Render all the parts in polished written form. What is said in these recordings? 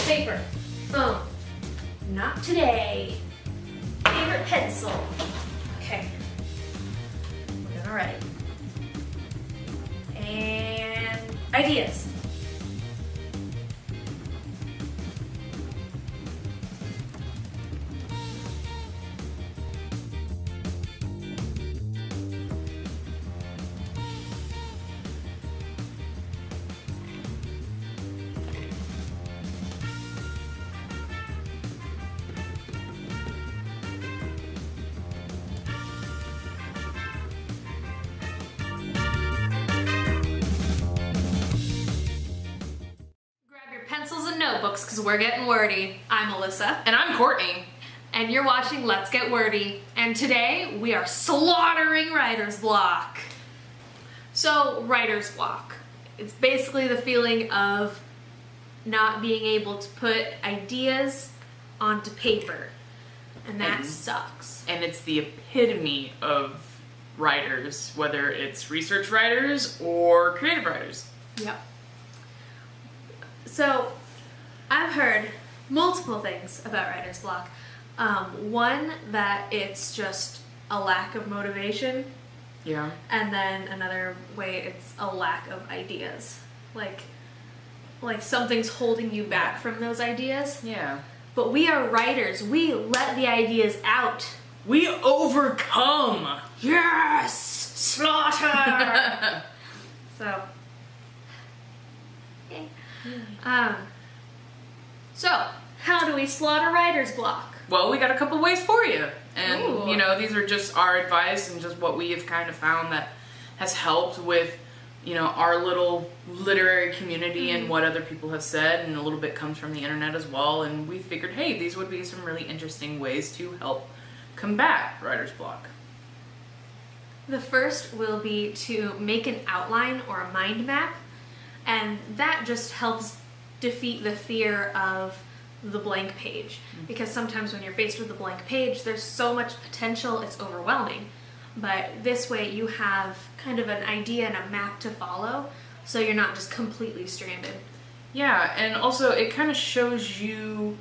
Paper. Boom. Not today. Favorite pencil. Okay. We're gonna write. And ideas. Pencils and notebooks because we're getting wordy. I'm Alyssa. And I'm Courtney. And you're watching Let's Get Wordy. And today we are slaughtering writer's block. So, writer's block. It's basically the feeling of not being able to put ideas onto paper. And that sucks. And it's the epitome of writers, whether it's research writers or creative writers. Yep. So, I've heard multiple things about writer's block. One, that it's just a lack of motivation. Yeah. And then another way, it's a lack of ideas. Like something's holding you back from those ideas. Yeah. But we are writers. We let the ideas out. We overcome. Yes! Slaughter! So, okay. So, how do we slaughter writer's block? Well, we got a couple ways for you. And, Ooh. you know, these are just our advice and just what we have kind of found that has helped with, you know, our little literary community and what other people have said, and a little bit comes from the internet as well. And we figured, hey, these would be some really interesting ways to help combat writer's block. The first will be to make an outline or a mind map, and that just helps defeat the fear of the blank page. Because sometimes when you're faced with a blank page, there's so much potential, it's overwhelming. But this way you have kind of an idea and a map to follow, so you're not just completely stranded. Yeah, and also it kind of shows you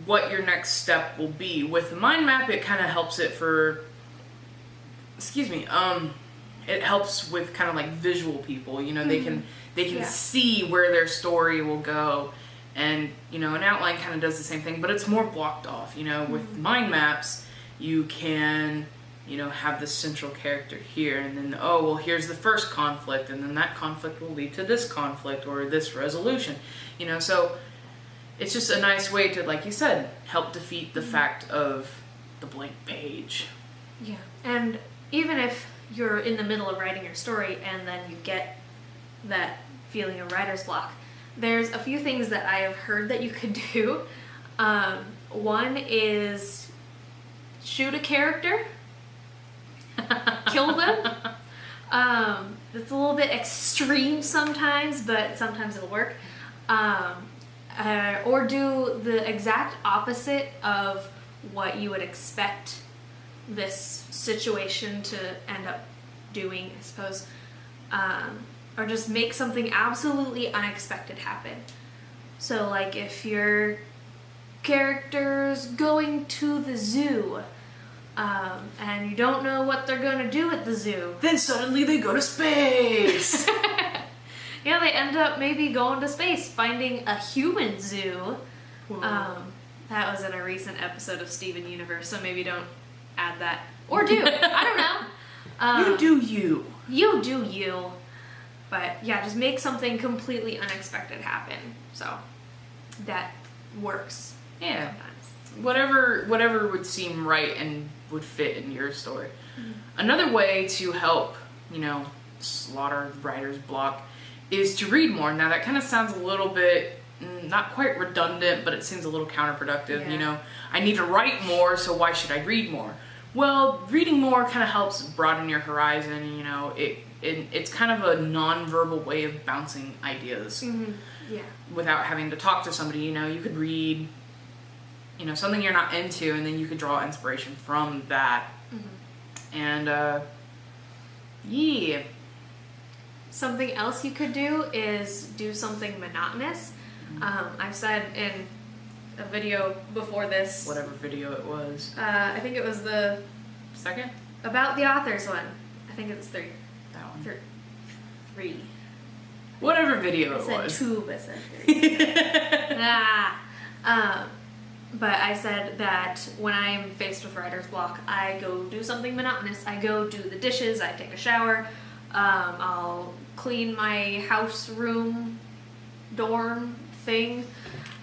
what your next step will be. With the mind map, it kind of helps it it helps with kind of like visual people, you know, they can see where their story will go. And, you know, an outline kind of does the same thing, but it's more blocked off, you know. With mind maps, you can, you know, have this central character here, and then, oh, well, here's the first conflict, and then that conflict will lead to this conflict or this resolution, you know. So it's just a nice way to, like you said, help defeat the fact of the blank page. Yeah, and even if you're in the middle of writing your story and then you get that feeling of writer's block, there's a few things that I have heard that you could do. One is shoot a character, kill them. It's a little bit extreme sometimes, but sometimes it'll work. Or do the exact opposite of what you would expect this situation to end up doing, I suppose. Or just make something absolutely unexpected happen. So, like, if your character's going to the zoo, and you don't know what they're gonna do at the zoo. Then suddenly they go to space! Yeah, they end up maybe going to space, finding a human zoo. That was in a recent episode of Steven Universe, so maybe don't add that. Or do. I don't know. You do you. You do you. But yeah, just make something completely unexpected happen. So that works. Yeah. Sometimes. Whatever would seem right and would fit in your story. Another way to help, you know, slaughter writer's block is to read more. Now that kind of sounds a little bit not quite redundant, but it seems a little counterproductive. Yeah. You know, I need to write more, so why should I read more? Well, reading more kind of helps broaden your horizon. You know, it's kind of a non-verbal way of bouncing ideas. Yeah. Without having to talk to somebody. You know, you could read, you know, something you're not into, and then you could draw inspiration from that. And yeah. Something else you could do is do something monotonous. I've said in a video before this. Whatever video it was. I think it was the second? About the Authors one. I think it was 3. That one. 3. Whatever video it it said was. 2, but it said 3. But I said that when I'm faced with writer's block, I go do something monotonous. I go do the dishes, I take a shower, I'll clean my house, room, dorm thing.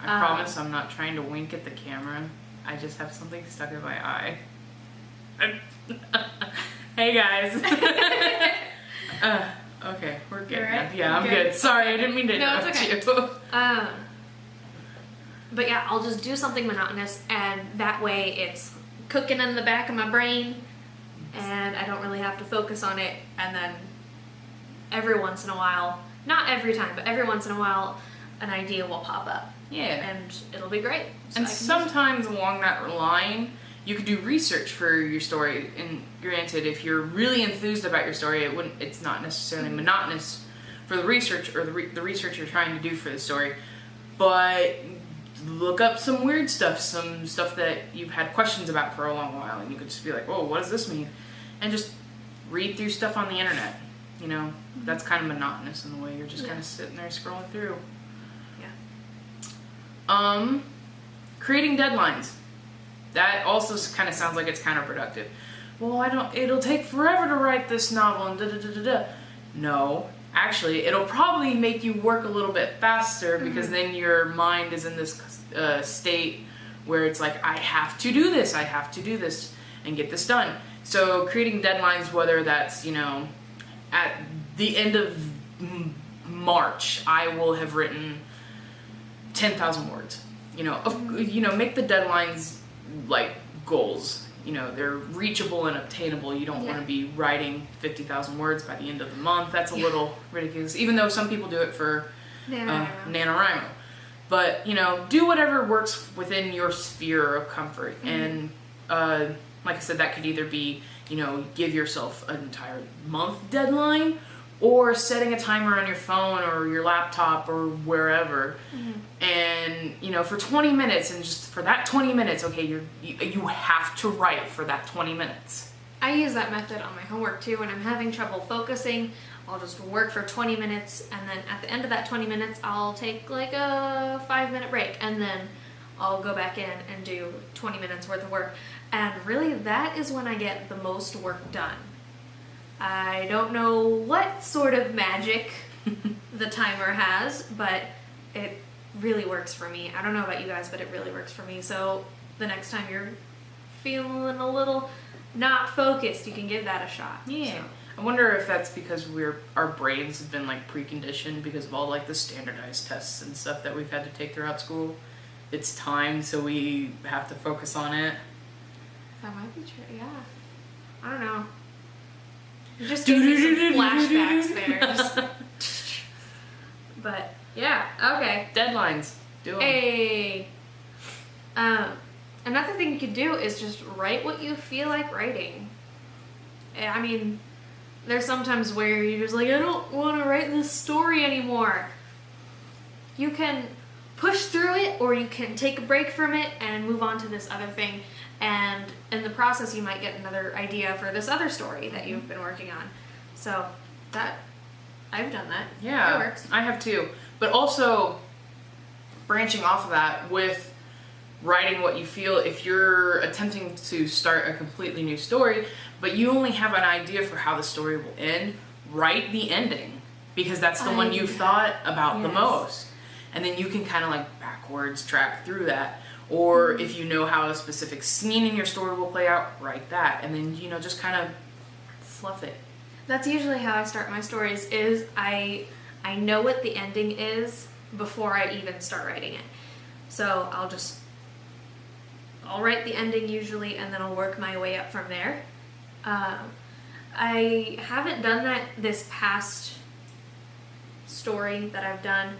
I promise I'm not trying to wink at the camera. I just have something stuck in my eye. Hey guys. Okay, we're good. Right? Yeah, I'm good. Sorry, I didn't mean to interrupt it's you. But yeah, I'll just do something monotonous, and that way it's cooking in the back of my brain, and I don't really have to focus on it. And then every once in a while, not every time, but every once in a while, an idea will pop up. Yeah. And it'll be great. So And sometimes along that line, you could do research for your story. And granted, if you're really enthused about your story, it's not necessarily monotonous for the research or the research you're trying to do for the story. But look up some weird stuff, some stuff that you've had questions about for a long while, and you could just be like, whoa, what does this mean? And just read through stuff on the internet. You know, that's kind of monotonous in the way you're just kind of sitting there scrolling through. Yeah. Creating deadlines. That also kind of sounds like it's counterproductive. Well, it'll take forever to write this novel and da-da-da-da-da. No. Actually, it'll probably make you work a little bit faster because then your mind is in this state where it's like, I have to do this and get this done. So creating deadlines, whether that's, at the end of March, I will have written 10,000 words. Make the deadlines like goals. They're reachable and obtainable. You don't want to be writing 50,000 words by the end of the month. That's a little ridiculous, even though some people do it for NaNoWriMo. But, do whatever works within your sphere of comfort. And like I said, that could either be, give yourself an entire month deadline, or setting a timer on your phone or your laptop or wherever. And, for 20 minutes, and just for that 20 minutes, okay, you have to write for that 20 minutes. I use that method on my homework too. When I'm having trouble focusing, I'll just work for 20 minutes, and then at the end of that 20 minutes, I'll take like a 5-minute break, and then I'll go back in and do 20 minutes worth of work. And really, that is when I get the most work done. I don't know what sort of magic the timer has, but it really works for me. I don't know about you guys, but it really works for me. So the next time you're feeling a little not focused, you can give that a shot. Yeah. So. I wonder if that's because our brains have been like preconditioned because of all like the standardized tests and stuff that we've had to take throughout school. It's timed, so we have to focus on it. That might be true. Yeah. I don't know. It just gives me some flashbacks there. But yeah, okay. Deadlines. Do them. Hey. Another thing you could do is just write what you feel like writing. I mean, there's sometimes where you're just like, I don't want to write this story anymore. You can push through it, or you can take a break from it and move on to this other thing. And in the process, you might get another idea for this other story that you've been working on. So I've done that. Yeah, it works. I have too. But also, branching off of that with writing what you feel, if you're attempting to start a completely new story, but you only have an idea for how the story will end, write the ending, because that's the one you've thought about the most. And then you can kind of like backwards track through that. Or if you know how a specific scene in your story will play out, write that. And then, just kind of fluff it. That's usually how I start my stories, is I know what the ending is before I even start writing it. So I'll write the ending usually, and then I'll work my way up from there. I haven't done that this past story that I've done.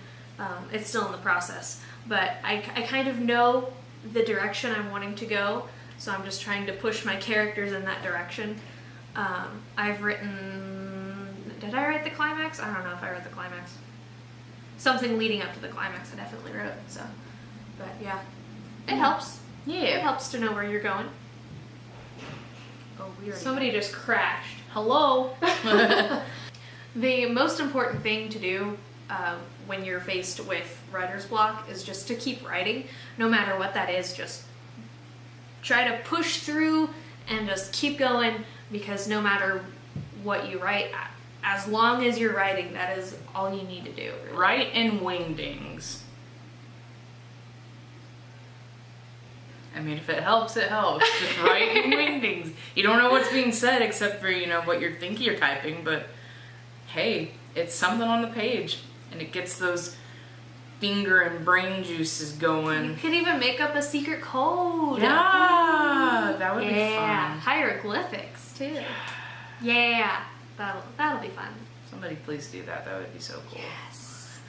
It's still in the process, but I kind of know the direction I'm wanting to go, so I'm just trying to push my characters in that direction. I've written... Did I write the climax? I don't know if I wrote the climax. something leading up to the climax I definitely wrote. So, but yeah, it helps. Yeah. It helps to know where you're going. Oh, weird. Somebody just crashed. Hello. The most important thing to do when you're faced with writer's block is just to keep writing, no matter what that is. Just try to push through and just keep going, because no matter what you write, as long as you're writing, that is all you need to do. Really. Write in wingdings. I mean, if it helps, it helps. Just write in wingdings. You don't know what's being said except for, you know, what you're thinking you're typing, but hey, it's something on the page, and it gets those finger and brain juices going. You could even make up a secret code. Yeah, that would be fun. Hieroglyphics too. Yeah, that'll be fun. Somebody please do that. That would be so cool. Yes.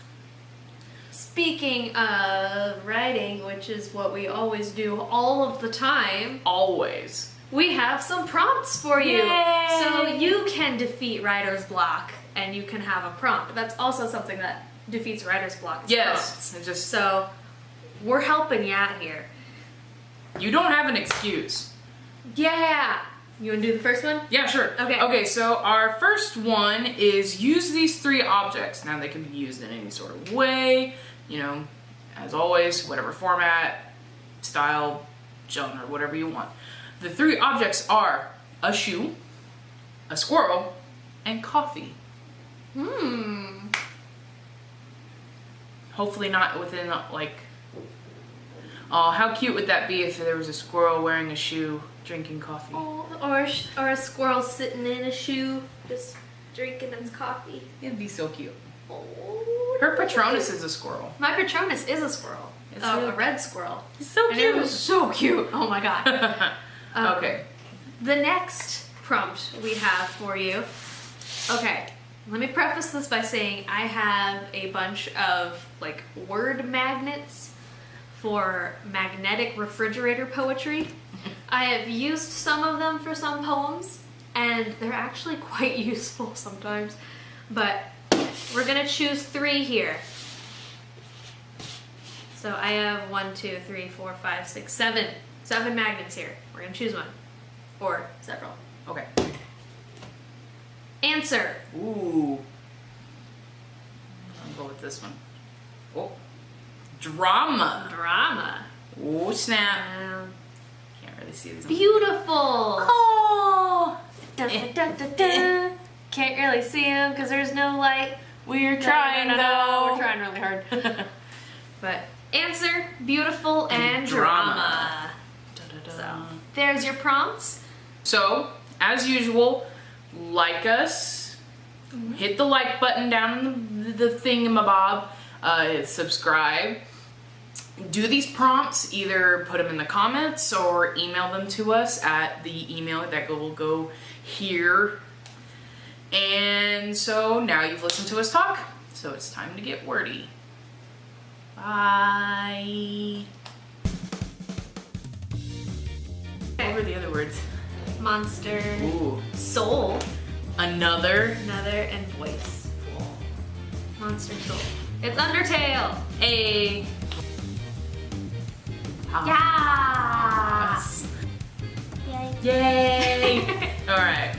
Speaking of writing, which is what we always do all of the time, Always. we have some prompts for you. Yay! So you can defeat writer's block, and you can have a prompt. That's also something that defeats writer's block. Yes. Prompts. It just So we're helping you out here. you don't have an excuse. Yeah. You want to do the first one? Yeah, sure. Okay. Okay, so our first one is use these 3 objects. Now they can be used in any sort of way, you know, as always, whatever format, style, genre, whatever you want. The 3 objects are a shoe, a squirrel, and coffee. Hopefully not within, like, oh, how cute would that be if there was a squirrel wearing a shoe drinking coffee? Oh, or a squirrel sitting in a shoe just drinking its coffee. It'd be so cute. Oh, Her Patronus is a squirrel. my Patronus is a squirrel. It's A really- red squirrel. It's so And it was so cute. Oh my god. Okay. The next prompt we have for you. Okay, let me preface this by saying I have a bunch of like word magnets for magnetic refrigerator poetry. I have used some of them for some poems, and they're actually quite useful sometimes. But we're gonna choose 3 here. So I have 1, 2, 3, 4, 5, 6, 7. 7 magnets here. We're gonna choose one. Or several. Okay. Answer. Ooh. I'll go with this one. Oh. Drama. Drama. Oh, snap. Um, Can't really see this. beautiful. Oh. Dun, dun, dun, dun, dun. Can't really see them because there's no light. We're trying No, though. we're trying really hard. But answer, beautiful, and drama. Da-da-da. So there's your prompts. So, as usual, like us, hit the like button down in the thingamabob, subscribe. Do these prompts, either put them in the comments or email them to us at the email that will go here. And so now you've listened to us talk, so it's time to get wordy. Bye. What were the other words? Monster, Ooh. soul, Another. and voice. Monster soul. It's Undertale. A. Yeah. Yay! All right.